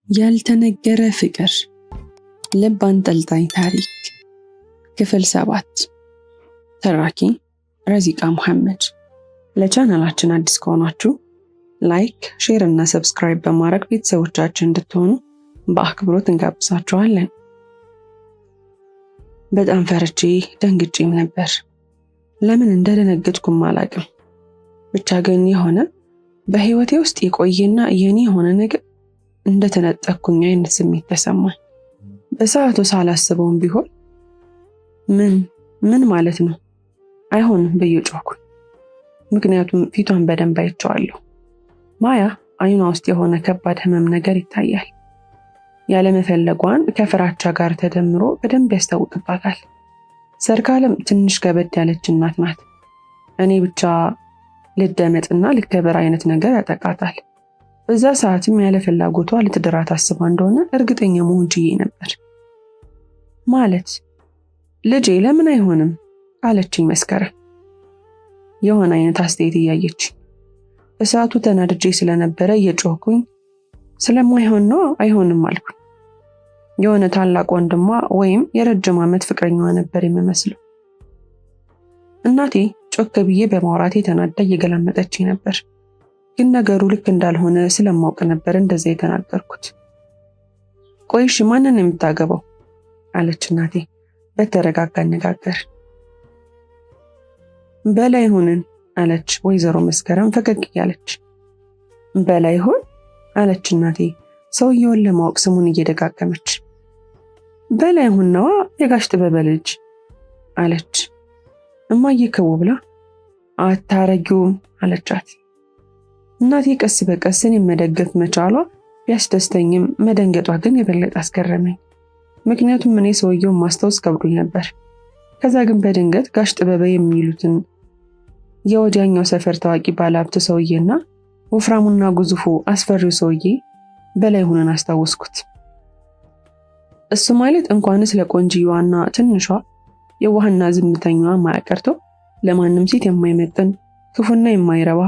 ያልተነገረ ፍቅር ልብ አንጠልጣይ ታሪክ ክፍል 7 ተራኪ ረዚቃ መሐመድ። ለቻናላችን አዲስ ከሆናችሁ ላይክ፣ ሼር እና ሰብስክራይብ በማድረግ ቤተሰቦቻችን እንድትሆኑ በአክብሮት እንጋብዛችኋለን። በጣም ፈርቼ ደንግጬም ነበር። ለምን እንደደነገጥኩም አላውቅም። ብቻ ግን የሆነ በህይወቴ ውስጥ የቆየና የኔ የሆነ ነገር እንደተነጠቅኩኝ አይነት ስሜት ተሰማኝ። በሰዓቱ ሳላስበውም ቢሆን ምን ማለት ነው አይሆንም ብዬ ጮህኩኝ። ምክንያቱም ፊቷን በደንብ አይቼዋለሁ። ማያ አይኗ ውስጥ የሆነ ከባድ ህመም ነገር ይታያል። ያለመፈለጓን ከፍራቻ ጋር ተደምሮ በደንብ ያስታውቅባታል። ሰርካለም ትንሽ ከበድ ያለች እናት ናት። እኔ ብቻ ልደመጥና ልከበር አይነት ነገር ያጠቃታል። በዛ ሰዓትም ያለ ፍላጎቷ ልትድራት አስባ እንደሆነ እርግጠኛ መሆን ችዬ ነበር። ማለት ልጄ ለምን አይሆንም አለችኝ መስከረም የሆነ አይነት አስተያየት እያየች። በሰዓቱ ተናድጄ ስለነበረ እየጮህኩኝ ስለማይሆን ነው አይሆንም አልኩኝ። የሆነ ታላቅ ወንድሟ ወይም የረጅም ዓመት ፍቅረኛዋ ነበር የምመስለው። እናቴ ጮክ ብዬ በማውራቴ ተናዳ እየገላመጠችኝ ነበር። ግን ነገሩ ልክ እንዳልሆነ ስለማውቅ ነበር እንደዛ የተናገርኩት። ቆይሽ ማንን የምታገባው አለች እናቴ በተረጋጋ አነጋገር። በላይሁንን አለች ወይዘሮ መስከረም ፈገግ እያለች። በላይሁን አለች እናቴ ሰውየውን ለማወቅ ስሙን እየደጋገመች። በላይሁን ነዋ የጋሽ ጥበበ ልጅ አለች። እማዬ ከው ብላ አታረጊውም አለቻት። እናቴ ቀስ በቀስ እኔን መደገፍ መቻሏ ቢያስደስተኝም መደንገጧ ግን የበለጠ አስገረመኝ። ምክንያቱም እኔ ሰውየውን ማስታወስ ከብዶኝ ነበር። ከዛ ግን በድንገት ጋሽ ጥበበ የሚሉትን የወዲያኛው ሰፈር ታዋቂ ባለሀብት ሰውዬና ወፍራሙና ግዙፉ አስፈሪው ሰውዬ በላይሁንን አስታወስኩት። እሱ ማለት እንኳንስ ለቆንጂዋና ትንሿ የዋህና ዝምተኛዋ ማያ ቀርቶ ለማንም ሴት የማይመጥን ክፉና የማይረባ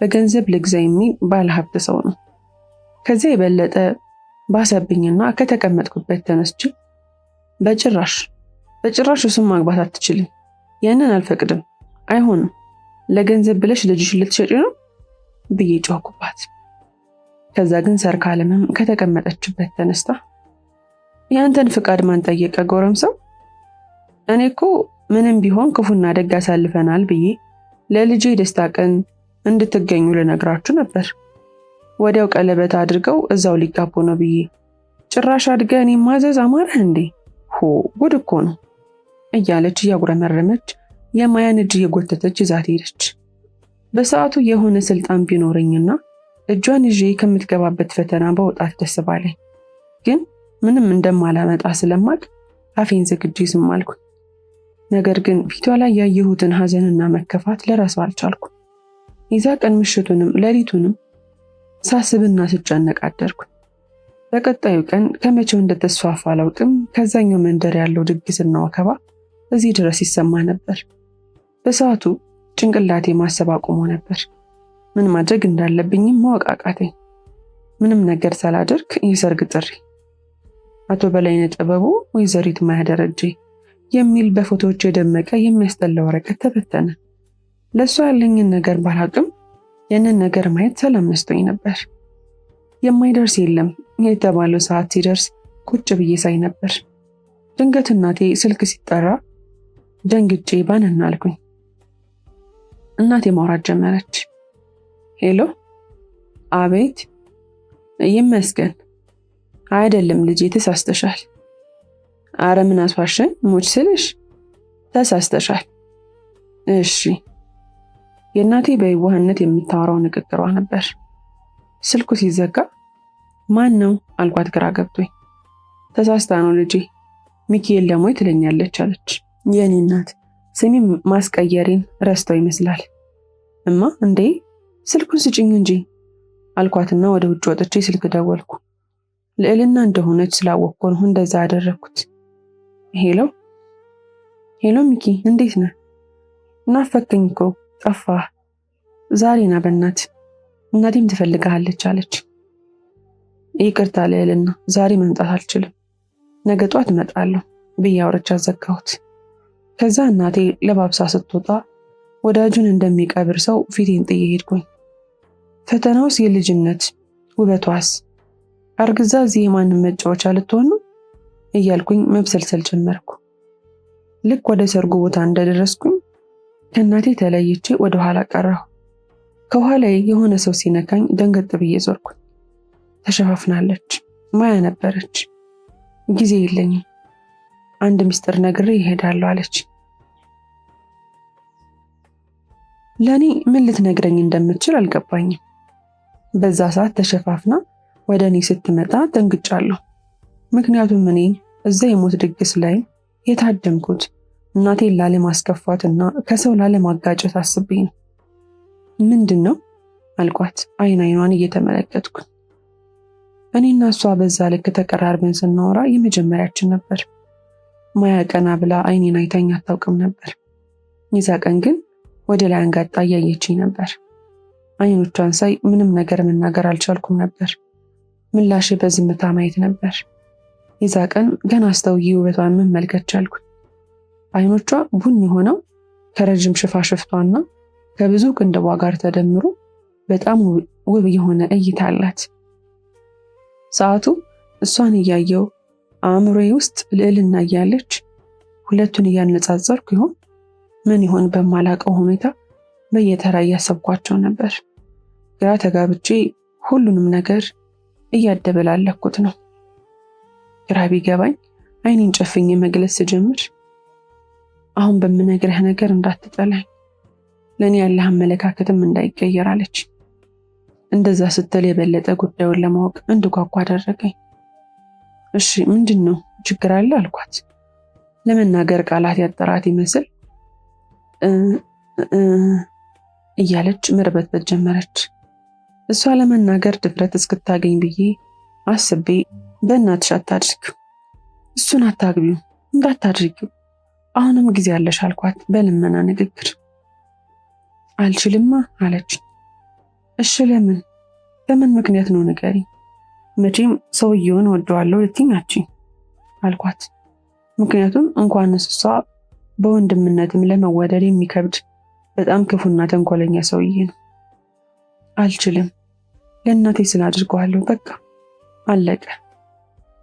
በገንዘብ ልግዛ የሚል ባለሀብት ሰው ነው። ከዚያ የበለጠ ባሰብኝና ከተቀመጥኩበት ተነስቼ በጭራሽ እሱን ማግባት አትችልም፣ ያንን አልፈቅድም፣ አይሆንም፣ ለገንዘብ ብለሽ ልጅሽ ልትሸጪ ነው ብዬ ጮህኩባት። ከዛ ግን ሰርካለምም ከተቀመጠችበት ተነስታ ያንተን ፍቃድ ማን ጠየቀ ጎረምሳው? እኔ እኮ ምንም ቢሆን ክፉና ደግ አሳልፈናል ብዬ ለልጄ ደስታ ቀን እንድትገኙ ልነግራችሁ ነበር። ወዲያው ቀለበት አድርገው እዛው ሊጋቡ ነው ብዬ ጭራሽ አድገ እኔ ማዘዝ አማረህ እንዴ? ጉድ እኮ ነው እያለች እያጉረመረመች የማያን እጅ እየጎተተች ይዛት ሄደች። በሰዓቱ የሆነ ስልጣን ቢኖረኝና እጇን ይዤ ከምትገባበት ፈተና በወጣት ደስ ባለኝ። ግን ምንም እንደማላመጣ ስለማቅ አፌን ዘግቼ ዝም አልኩ። ነገር ግን ፊቷ ላይ ያየሁትን ሐዘንና መከፋት ለራሱ አልቻልኩ። የዛ ቀን ምሽቱንም ሌሊቱንም ሳስብና ስጨነቅ አደርኩ። በቀጣዩ ቀን ከመቼው እንደተስፋፋ አላውቅም፣ ከዛኛው መንደር ያለው ድግስና ወከባ እዚህ ድረስ ይሰማ ነበር። በሰዓቱ ጭንቅላቴ ማሰብ አቁሞ ነበር። ምን ማድረግ እንዳለብኝም ማወቅ አቃተኝ። ምንም ነገር ሳላደርግ የሰርግ ጥሪ፣ አቶ በላይነህ ጥበቡ፣ ወይዘሪት ማያ ደረጀ የሚል በፎቶዎች የደመቀ የሚያስጠላ ወረቀት ተበተነ። ለእሷ ያለኝን ነገር ባላቅም ያንን ነገር ማየት ሰላም መስቶኝ ነበር። የማይደርስ የለም የተባለው ሰዓት ሲደርስ ቁጭ ብዬ ሳይ ነበር። ድንገት እናቴ ስልክ ሲጠራ ደንግጬ ባንና አልኩኝ። እናቴ ማውራት ጀመረች። ሄሎ። አቤት። ይመስገን። አይደለም ልጄ ተሳስተሻል። አረ ምን አስዋሸኝ ሞች ስልሽ ተሳስተሻል። እሺ። የእናቴ በየዋህነት የምታወራው ንግግሯ ነበር። ስልኩ ሲዘጋ ማን ነው አልኳት ግራ ገብቶኝ። ተሳስታ ነው ልጄ ሚካኤል ደሞይ ትለኛለች አለች። የኔ እናት ስሜን ማስቀየሬን ረስተው ይመስላል። እማ እንዴ ስልኩን ስጭኝ እንጂ አልኳትና ወደ ውጭ ወጥቼ ስልክ ደወልኩ። ልዕልና እንደሆነች ስላወቅኩ ነው እንደዛ ያደረኩት። ሄሎ ሚኪ እንዴት ነህ? ናፈከኝ እኮ ጠፋህ። ዛሬ ና በእናት እናቴም ትፈልግሃለች አለች። ይቅርታ ልዕልና፣ ዛሬ መምጣት አልችልም፣ ነገ ጧት እመጣለሁ ብዬ አውርቻ ዘጋሁት። ከዛ እናቴ ለባብሳ ስትወጣ ወዳጁን እንደሚቀብር ሰው ፊቴን ጥዬ ሄድኩኝ። ፈተናውስ የልጅነት ውበቷስ አርግዛ እዚህ የማንም መጫወቻ ልትሆን ነው እያልኩኝ መብሰልሰል ጀመርኩ። ልክ ወደ ሰርጉ ቦታ እንደደረስኩኝ ከእናቴ ተለይቼ ወደ ኋላ ቀረሁ። ከኋላዬ የሆነ ሰው ሲነካኝ ደንገጥ ብዬ ዞርኩኝ። ተሸፋፍናለች። ማያ ነበረች። ጊዜ የለኝም፣ አንድ ምስጢር ነግሬ ይሄዳለሁ አለች። ለእኔ ምን ልትነግረኝ እንደምትችል አልገባኝም። በዛ ሰዓት ተሸፋፍና ወደ እኔ ስትመጣ ደንግጫለሁ። ምክንያቱም እኔ እዛ የሞት ድግስ ላይ የታደምኩት እናቴን ላለማስከፋትና ከሰው ላለማጋጨት አስቤ ነው። ምንድን ነው አልኳት፣ አይን አይኗን እየተመለከትኩ። እኔና እሷ በዛ ልክ ተቀራርበን ስናወራ የመጀመሪያችን ነበር። ማያ ቀና ብላ አይኔን አይታኝ አታውቅም ነበር። የዛ ቀን ግን ወደ ላይ አንጋጣ እያየችኝ ነበር። አይኖቿን ሳይ ምንም ነገር መናገር አልቻልኩም ነበር። ምላሽ በዝምታ ማየት ነበር። የዛ ቀን ገና አስተውዬ ውበቷን መመልከት ቻልኩኝ። አይኖቿ ቡኒ ሆነው ከረጅም ሽፋሽፍቷና ከብዙ ቅንድቧ ጋር ተደምሮ በጣም ውብ የሆነ እይታ አላት። ሰዓቱ እሷን እያየው አእምሮዬ ውስጥ ልዕልና እያለች ሁለቱን እያነጻጸርኩ ይሆን ምን ይሆን በማላቀው ሁኔታ በየተራ እያሰብኳቸው ነበር። ግራ ተጋብቼ ሁሉንም ነገር እያደበላለኩት ነው። ግራ ቢገባኝ አይኔን ጨፍኜ መግለጽ ስጀምር አሁን በምነግርህ ነገር እንዳትጠላኝ፣ ለእኔ ያለህ አመለካከትም እንዳይቀየር አለች። እንደዛ ስትል የበለጠ ጉዳዩን ለማወቅ እንድጓጓ አደረገኝ። እሺ ምንድን ነው ችግር አለ አልኳት። ለመናገር ቃላት ያጠራት ይመስል እያለች መርበትበት ጀመረች። እሷ ለመናገር ድፍረት እስክታገኝ ብዬ አስቤ በእናትሽ አታድርጊው፣ እሱን አታግቢው፣ እንዳታድርጊው፣ አሁንም ጊዜ አለሽ አልኳት በልመና ንግግር። አልችልማ አለች። እሺ ለምን? በምን ምክንያት ነው ንገሪኝ። መቼም ሰውየውን ወደዋለሁ ልትይኝ አልኳት። ምክንያቱም እንኳንስ እሷ በወንድምነትም ለመወደድ የሚከብድ በጣም ክፉና ተንኮለኛ ሰውዬ ነው። አልችልም፣ ለእናቴ ስላድርገዋለሁ፣ በቃ አለቀ።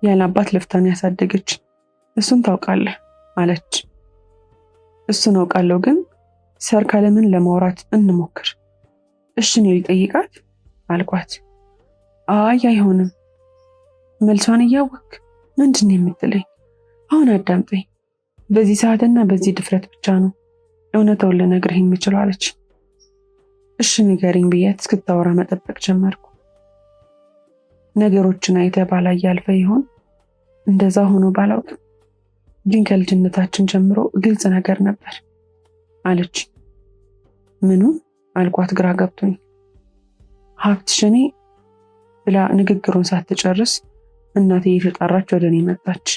ያለ አባት ለፍታን ያሳደገች፣ እሱን ታውቃለህ አለች። እሱን አውቃለሁ፣ ግን ሰርካለምን ለማውራት እንሞክር። እሺ እኔ ልጠይቃት አልኳት። አይ አይሆንም። መልሷን እያወቅ ምንድን ነው የምትለኝ? አሁን አዳምጠኝ። በዚህ ሰዓትና በዚህ ድፍረት ብቻ ነው እውነታውን ልነግርህ የምችለው አለች። እሺ ንገሪኝ ብያት እስክታወራ መጠበቅ ጀመርኩ። ነገሮችን አይተህ ባላየ አልፈ ይሆን? እንደዛ ሆኖ ባላውቅም ግን ከልጅነታችን ጀምሮ ግልጽ ነገር ነበር አለች። ምኑ አልኳት ግራ ገብቶኝ። ሀብትሽ እኔ ብላ ንግግሩን ሳትጨርስ እናቴ እየተጣራች ወደ እኔ መጣች።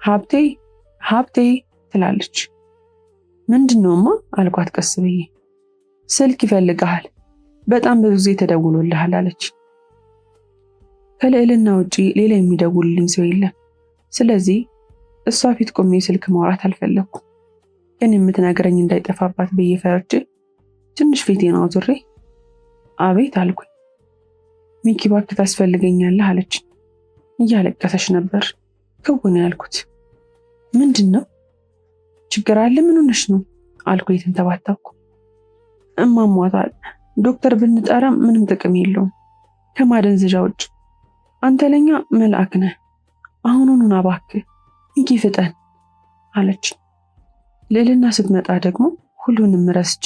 ሀብቴ ሀብቴ ትላለች። ምንድነውማ አልኳት ቀስ ብዬ። ስልክ ይፈልግሃል፣ በጣም ብዙ ጊዜ ተደውሎልሃል አለች። ከልዕልና ውጪ ሌላ የሚደውልልኝ ሰው የለም። ስለዚህ እሷ ፊት ቆሜ ስልክ ማውራት አልፈለኩም። ግን የምትነግረኝ እንዳይጠፋባት ብዬ ፈርቼ ትንሽ ፊቴን አዙሬ አቤት አልኩኝ። ሚኪ እባክህ ታስፈልገኛለህ አለች። እያለቀሰች ነበር። ክውን ያልኩት ምንድን ነው? ችግር አለ? ምን ሆነሽ ነው አልኩ የተንተባተብኩ። እማሟታል፣ ዶክተር ብንጠራም ምንም ጥቅም የለውም ከማደንዘዣ ውጭ። አንተ ለኛ መልአክ ነህ። አሁኑን እባክህ ሚኪ ፍጠን አለች። ልዕልና ስትመጣ ደግሞ ሁሉንም ረስቼ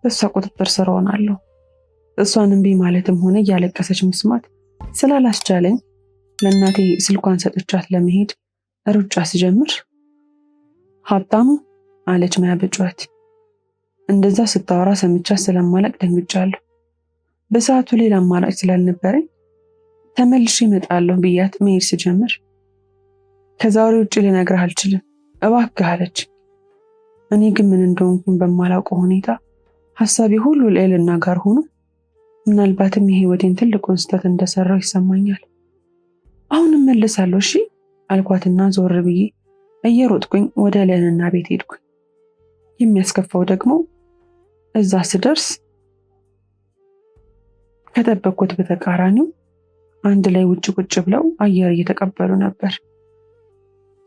በእሷ ቁጥጥር ስር ሆናለሁ። እሷን እምቢ ማለትም ሆነ እያለቀሰች መስማት ስላላስቻለኝ ለእናቴ ስልኳን ሰጥቻት ለመሄድ ሩጫ ስጀምር ሀብታሙ አለች ማያ በጩኸት። እንደዛ ስታወራ ሰምቻት ስለማለቅ ደንግጫለሁ። በሰዓቱ ሌላ አማራጭ ስላልነበረኝ ተመልሼ እመጣለሁ ብያት መሄድ ስጀምር ከዛሬ ውጭ ልነግርህ አልችልም እባክህ አለች። እኔ ግን ምን እንደሆንኩኝ በማላውቀው ሁኔታ ሀሳቤ ሁሉ ልዕልና ጋር ሆኖ ምናልባትም የህይወቴን ትልቁን ስህተት እንደሰራው ይሰማኛል። አሁንም መልሳለሁ እሺ አልኳትና ዞር ብዬ እየሮጥኩኝ ወደ ልዕልና ቤት ሄድኩኝ። የሚያስከፋው ደግሞ እዛ ስደርስ ከጠበቅኩት በተቃራኒው አንድ ላይ ውጭ ቁጭ ብለው አየር እየተቀበሉ ነበር።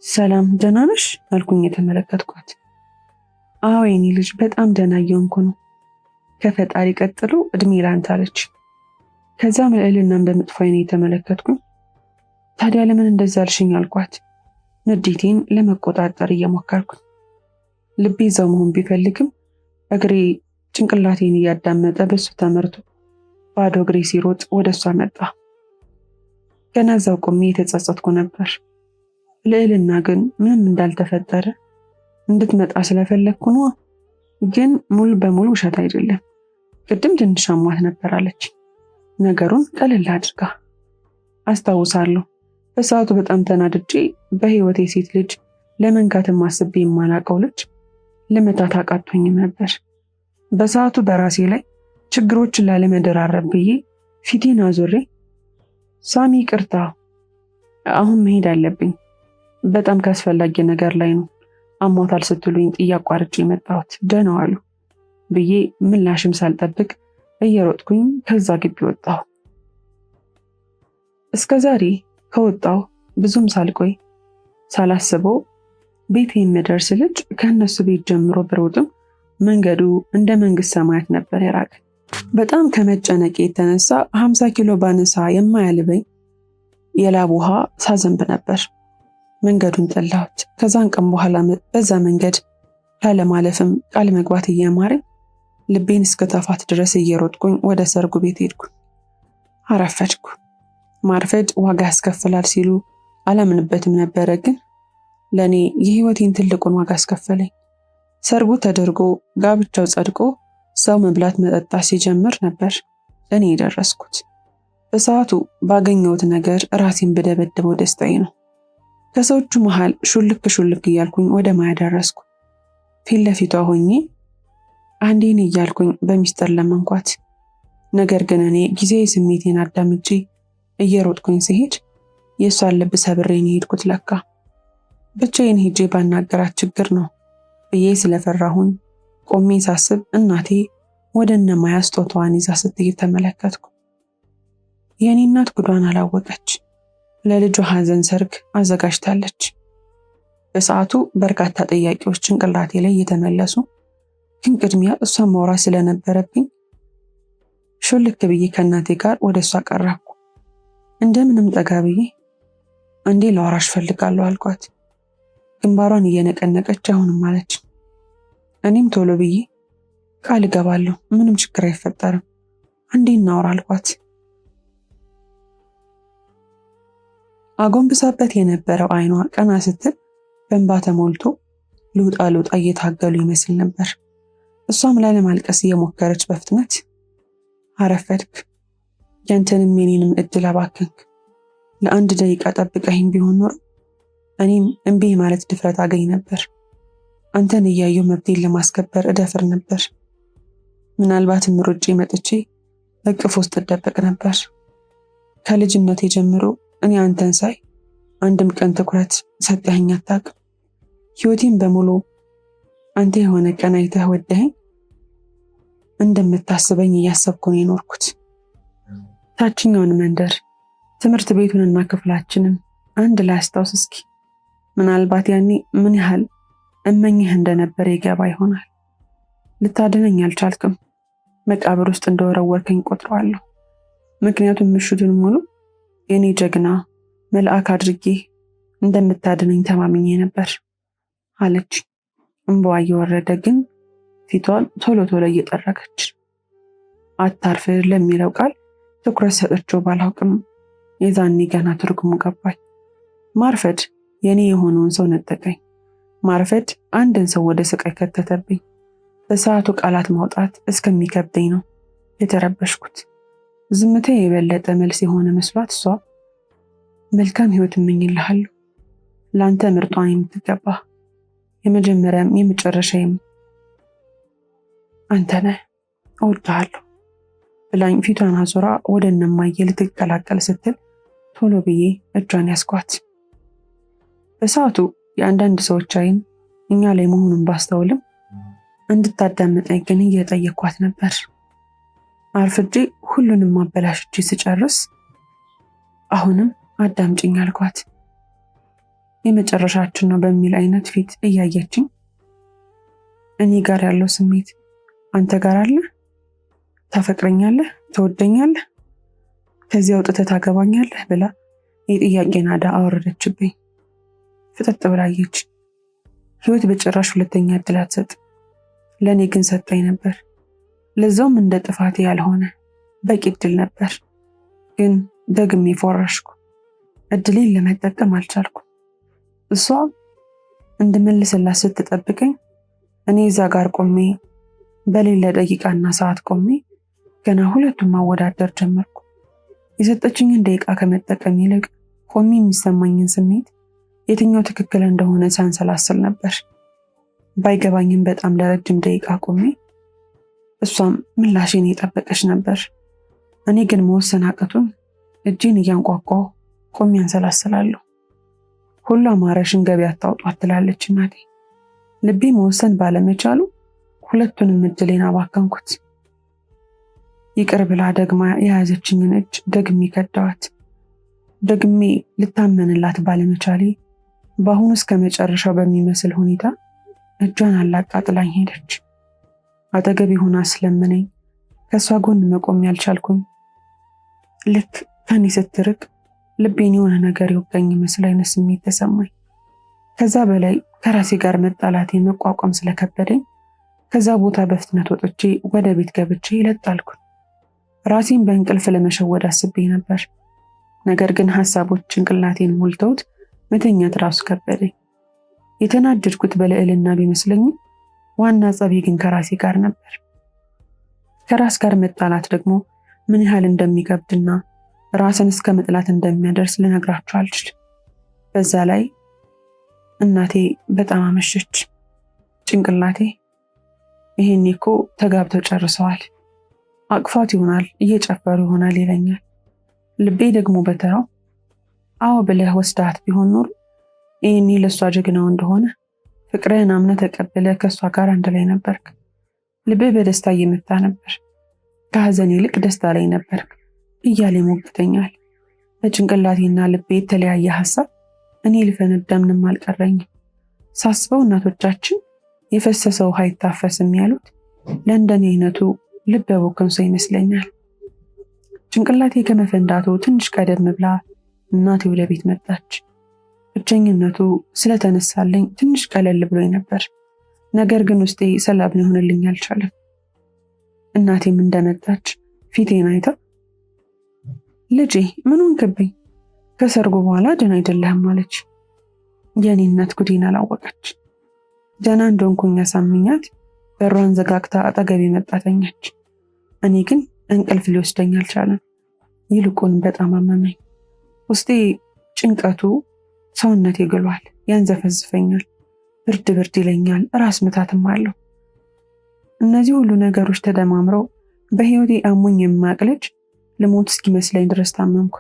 ሰላም ደህና ነሽ አልኩኝ የተመለከትኳት። አዎ የኔ ልጅ በጣም ደህና እየሆንኩ ነው፣ ከፈጣሪ ቀጥሎ እድሜ ላንተ አለች። ከዛም ልዕልናን በመጥፎ ዓይኔ የተመለከትኩኝ። ታዲያ ለምን እንደዛ አልሽኝ አልኳት፣ ንዴቴን ለመቆጣጠር እየሞከርኩኝ። ልቤ እዛው መሆን ቢፈልግም እግሬ ጭንቅላቴን እያዳመጠ በሱ ተመርቶ ባዶ እግሬ ሲሮጥ ወደ እሷ መጣ። ገና እዛው ቆሜ የተጸጸትኩ ነበር። ልዕልና ግን ምንም እንዳልተፈጠረ እንድትመጣ ስለፈለግኩ ነው፣ ግን ሙሉ በሙሉ ውሸት አይደለም፣ ቅድም ትንሽ አሟት ነበር አለች። ነገሩን ቀለል አድርጋ። አስታውሳለሁ በሰዓቱ በጣም ተናድጄ በህይወቴ ሴት ልጅ ለመንካትም አስቤ የማላውቀው ልጅ ለመታት አቃቶኝም ነበር። በሰዓቱ በራሴ ላይ ችግሮችን ላለመደራረብ ብዬ ፊቴን አዞሬ ሳሚ ይቅርታ፣ አሁን መሄድ አለብኝ፣ በጣም ካስፈላጊ ነገር ላይ ነው፣ አሟታል ስትሉኝ ጥዬ አቋርጬ የመጣሁት ደህና ዋሉ ብዬ ምላሽም ሳልጠብቅ እየሮጥኩኝ ከዛ ግቢ ወጣሁ። እስከ ዛሬ ከወጣሁ ብዙም ሳልቆይ ሳላስበው ቤት የምደርስ ልጅ ከእነሱ ቤት ጀምሮ ብሮጥም መንገዱ እንደ መንግስት ሰማያት ነበር የራቀ። በጣም ከመጨነቄ የተነሳ 50 ኪሎ ባነሳ የማያልበኝ የላብ ውሃ ሳዘንብ ነበር። መንገዱን ጠላሁት። ከዛን ቀን በኋላ በዛ መንገድ ላለማለፍም ቃል መግባት እየማረኝ ልቤን እስከተፋት ድረስ እየሮጥኩኝ ወደ ሰርጉ ቤት ሄድኩኝ። አረፈድኩ። ማርፈድ ዋጋ ያስከፍላል ሲሉ አላምንበትም ነበረ፣ ግን ለእኔ የህይወቴን ትልቁን ዋጋ አስከፈለኝ። ሰርጉ ተደርጎ ጋብቻው ጸድቆ ሰው መብላት መጠጣት ሲጀምር ነበር እኔ የደረስኩት። በሰዓቱ ባገኘሁት ነገር ራሴን በደበደበው ደስታዬ ነው። ከሰዎቹ መሃል ሹልክ እያልኩኝ ወደ ማያ ደረስኩ። ፊት ለፊቷ ሆኜ አንዴን እያልኩኝ በሚስጥር ለመንኳት። ነገር ግን እኔ ጊዜያዊ ስሜቴን አዳምጬ እየሮጥኩኝ ሲሄድ የእሷን ልብ ሰብሬን የሄድኩት ለካ ብቻዬን ሄጄ ባናገራት ችግር ነው ብዬ ስለፈራሁኝ ቆሜ ሳስብ እናቴ ወደ እነ ማያ ስጦታዋን ይዛ ስትሄድ ተመለከትኩ። የኔ እናት ጉዷን አላወቀች። ለልጇ ሐዘን ሰርግ አዘጋጅታለች። በሰዓቱ በርካታ ጥያቄዎች ጭንቅላቴ ላይ እየተመለሱ፣ ግን ቅድሚያ እሷን ማውራት ስለነበረብኝ ሹልክ ብዬ ከእናቴ ጋር ወደ እሷ ቀረብኩ። እንደምንም ጠጋ ብዬ አንዴ ላወራሽ ፈልጋለሁ አልኳት። ግንባሯን እየነቀነቀች አሁንም አለች። እኔም ቶሎ ብዬ ቃል እገባለሁ ምንም ችግር አይፈጠርም፣ አንዴ እናወራ አልኳት። አጎንብሳበት የነበረው አይኗ ቀና ስትል በእንባ ተሞልቶ ልውጣ እየታገሉ ይመስል ነበር። እሷም ላለማልቀስ እየሞከረች በፍጥነት አረፈድክ፣ ያንተንም የኔንም እድል አባከንክ። ለአንድ ደቂቃ ጠብቀኸኝ ቢሆን ኖሮ እኔም እምቢ ማለት ድፍረት አገኝ ነበር። አንተን እያየሁ መብቴን ለማስከበር እደፍር ነበር። ምናልባትም ሮጬ መጥቼ እቅፍ ውስጥ እደበቅ ነበር። ከልጅነቴ ጀምሮ እኔ አንተን ሳይ አንድም ቀን ትኩረት ሰጠኸኝ አታውቅም። ሕይወቴን በሙሉ አንተ የሆነ ቀን አይተህ ወደኸኝ እንደምታስበኝ እያሰብኩ ነው የኖርኩት። ታችኛውን መንደር ትምህርት ቤቱንና ክፍላችንን አንድ ላይ አስታውስ እስኪ። ምናልባት ያኔ ምን ያህል እመኝህ እንደነበር ይገባ ይሆናል። ልታድነኝ አልቻልክም። መቃብር ውስጥ እንደወረወርከኝ ቆጥረዋለሁ። ምክንያቱም ምሽቱን ሙሉ የኔ ጀግና መልአክ አድርጌ እንደምታድነኝ ተማምኜ ነበር አለች። እንባዋ እየወረደ ግን ፊቷን ቶሎ እየጠረገች። አታርፍ ለሚለው ቃል ትኩረት ሰጠችው ባላውቅም የዛኔ ገና ትርጉሙ ገባኝ። ማርፈድ የኔ የሆነውን ሰው ነጠቀኝ። ማርፈድ አንድን ሰው ወደ ስቃይ ከተተብኝ። በሰዓቱ ቃላት ማውጣት እስከሚከብደኝ ነው የተረበሽኩት። ዝምታ የበለጠ መልስ የሆነ መስሏት እሷ መልካም ሕይወት እመኝልሃለሁ፣ ለአንተ ምርጧን የምትገባ የመጀመሪያም የመጨረሻም አንተ ነህ፣ እወድሃለሁ ብላኝ ፊቷን አዙራ ወደ እነማየ ልትቀላቀል ስትል ቶሎ ብዬ እጇን ያስኳት። በሰዓቱ የአንዳንድ ሰዎች አይን እኛ ላይ መሆኑን ባስተውልም እንድታዳምጠኝ ግን እየጠየኳት ነበር። አርፍጄ ሁሉንም አበላሽቼ ስጨርስ አሁንም አዳምጪኝ አልኳት። የመጨረሻችን ነው በሚል አይነት ፊት እያየችኝ እኔ ጋር ያለው ስሜት አንተ ጋር አለ? ታፈቅረኛለህ? ትወደኛለህ? ከዚህ አውጥተህ ታገባኛለህ? ብላ የጥያቄ ናዳ አወረደችብኝ። ፍጥጥ ብላ አየች። ህይወት በጭራሽ ሁለተኛ እድል አትሰጥ። ለእኔ ግን ሰጠኝ ነበር። ለዛውም እንደ ጥፋቴ ያልሆነ በቂ እድል ነበር። ግን ደግሜ ፎረሽኩ። እድሌን ለመጠቀም አልቻልኩም። እሷ እንድመልስላት ስትጠብቀኝ እኔ እዛ ጋር ቆሜ በሌለ ደቂቃና ሰዓት ቆሜ ገና ሁለቱም ማወዳደር ጀመርኩ። የሰጠችኝን ደቂቃ ከመጠቀም ይልቅ ቆሜ የሚሰማኝን ስሜት የትኛው ትክክል እንደሆነ ሳንሰላስል ነበር። ባይገባኝም በጣም ለረጅም ደቂቃ ቆሜ እሷም ምላሽን የጠበቀች ነበር። እኔ ግን መወሰን አቅቶኝ እጄን እያንቋቋሁ ቆሜ አንሰላስላለሁ። ሁሉ አማረሽን ገቢ አታውጧት ትላለች እናቴ። ልቤ መወሰን ባለመቻሉ ሁለቱንም እድሌን አባከንኩት። ይቅር ብላ ደግማ የያዘችኝን እጅ ደግሜ ከዳዋት። ደግሜ ልታመንላት ባለመቻሌ በአሁኑ እስከ መጨረሻው በሚመስል ሁኔታ እጇን አላቃ ጥላኝ ሄደች። አጠገቤ ሆና ስለምነኝ ከእሷ ጎን መቆም ያልቻልኩኝ። ልክ ከኔ ስትርቅ ልቤን የሆነ ነገር ይወጋኝ መስል አይነት ስሜት ተሰማኝ። ከዛ በላይ ከራሴ ጋር መጣላቴ መቋቋም ስለከበደኝ ከዛ ቦታ በፍጥነት ወጥቼ ወደ ቤት ገብቼ ይለጣልኩ። ራሴን በእንቅልፍ ለመሸወድ አስቤ ነበር። ነገር ግን ሐሳቦች ጭንቅላቴን ሞልተውት መተኛት ራሱ ከበደኝ። የተናደድኩት በልዕልና ቢመስለኝም ዋና ጸቤ ግን ከራሴ ጋር ነበር። ከራስ ጋር መጣላት ደግሞ ምን ያህል እንደሚከብድና ራስን እስከ መጥላት እንደሚያደርስ ልነግራችሁ አልችልም። በዛ ላይ እናቴ በጣም አመሸች። ጭንቅላቴ ይሄኔ እኮ ተጋብተው ጨርሰዋል፣ አቅፋት ይሆናል፣ እየጨፈሩ ይሆናል ይለኛል። ልቤ ደግሞ በተራው አዎ ብለህ ወስዳት ቢሆን ኖሮ ይሄኔ ለእሷ ጀግናው እንደሆነ ፍቅርህን አምነህ ተቀብለህ ከእሷ ጋር አንድ ላይ ነበርክ። ልብህ በደስታ እየመታ ነበር፣ ከሀዘን ይልቅ ደስታ ላይ ነበርክ እያለ ይሞግተኛል። በጭንቅላቴና ልቤ የተለያየ ሀሳብ እኔ ልፈነዳ ምንም አልቀረኝም። ሳስበው እናቶቻችን የፈሰሰው ውሃ አይታፈስም ያሉት ለእንደኔ አይነቱ ልበ ቦከን ሰው ይመስለኛል። ጭንቅላቴ ከመፈንዳቱ ትንሽ ቀደም ብላ እናቴ ወደ ቤት መጣች። ብቸኝነቱ ስለተነሳልኝ ትንሽ ቀለል ብሎኝ ነበር። ነገር ግን ውስጤ ሰላም ሊሆንልኝ አልቻለም። እናቴም እንደመጣች ፊቴን አይታ ልጄ ምን ሆንክብኝ? ከሰርጉ በኋላ ደህና አይደለህም አለች። የኔ እናት ጉዴን አላወቀች። ደህና እንደሆንኩኝ አሳምኛት በሯን ዘጋግታ አጠገቤ መጣተኛች። እኔ ግን እንቅልፍ ሊወስደኝ አልቻለም። ይልቁን በጣም አመመኝ። ውስጤ ጭንቀቱ ሰውነቴ ግሏል፣ ያንዘፈዝፈኛል፣ ብርድ ብርድ ይለኛል፣ ራስ ምታትም አለው። እነዚህ ሁሉ ነገሮች ተደማምረው በህይወቴ አሞኝ የማያውቅ ልጅ ልሞት እስኪመስለኝ ድረስ ታመምኩ።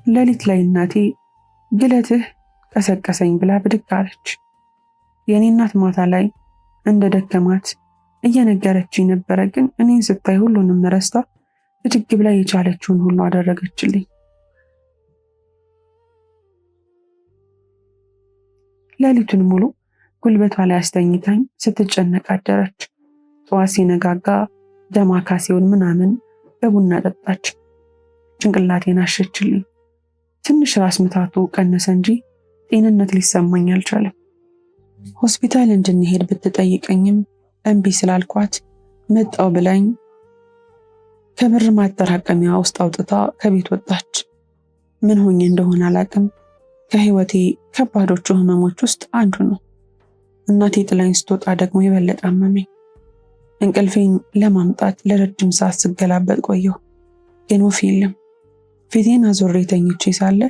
ሌሊት ላይ እናቴ ግለትህ ቀሰቀሰኝ ብላ ብድግ አለች። የኔ እናት ማታ ላይ እንደ ደከማት እየነገረችኝ ነበረ። ግን እኔን ስታይ ሁሉንም ረስታ ብድግ ብላ የቻለችውን ሁሉ አደረገችልኝ። ሌሊቱን ሙሉ ጉልበቷ ላይ አስተኝታኝ ስትጨነቅ አደረች። ጠዋት ሲነጋጋ ደማካሴውን ምናምን በቡና ጠጣች። ጭንቅላቴን አሸችልኝ። ትንሽ ራስ ምታቱ ቀነሰ እንጂ ጤንነት ሊሰማኝ አልቻለም። ሆስፒታል እንድንሄድ ብትጠይቀኝም እምቢ ስላልኳት መጣው ብላኝ ከብር ማጠራቀሚያ ውስጥ አውጥታ ከቤት ወጣች። ምን ሆኜ እንደሆነ አላቅም። ከህይወቴ ከባዶቹ ህመሞች ውስጥ አንዱ ነው። እናቴ ጥላኝ ስትወጣ ደግሞ የበለጠ አመመኝ። እንቅልፌን ለማምጣት ለረጅም ሰዓት ስገላበጥ ቆየሁ። ግን ወፍ የለም። ፊቴን አዞሬ ተኝቼ ሳለ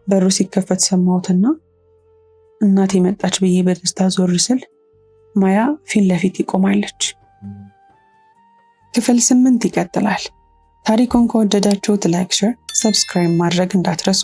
በሩ ሲከፈት ሰማሁትና እናቴ መጣች ብዬ በደስታ ዞር ስል ማያ ፊት ለፊት ይቆማለች። ክፍል 8 ይቀጥላል። ታሪኩን ከወደዳችሁት ላይክ፣ ሼር፣ ሰብስክራይብ ማድረግ እንዳትረሱ።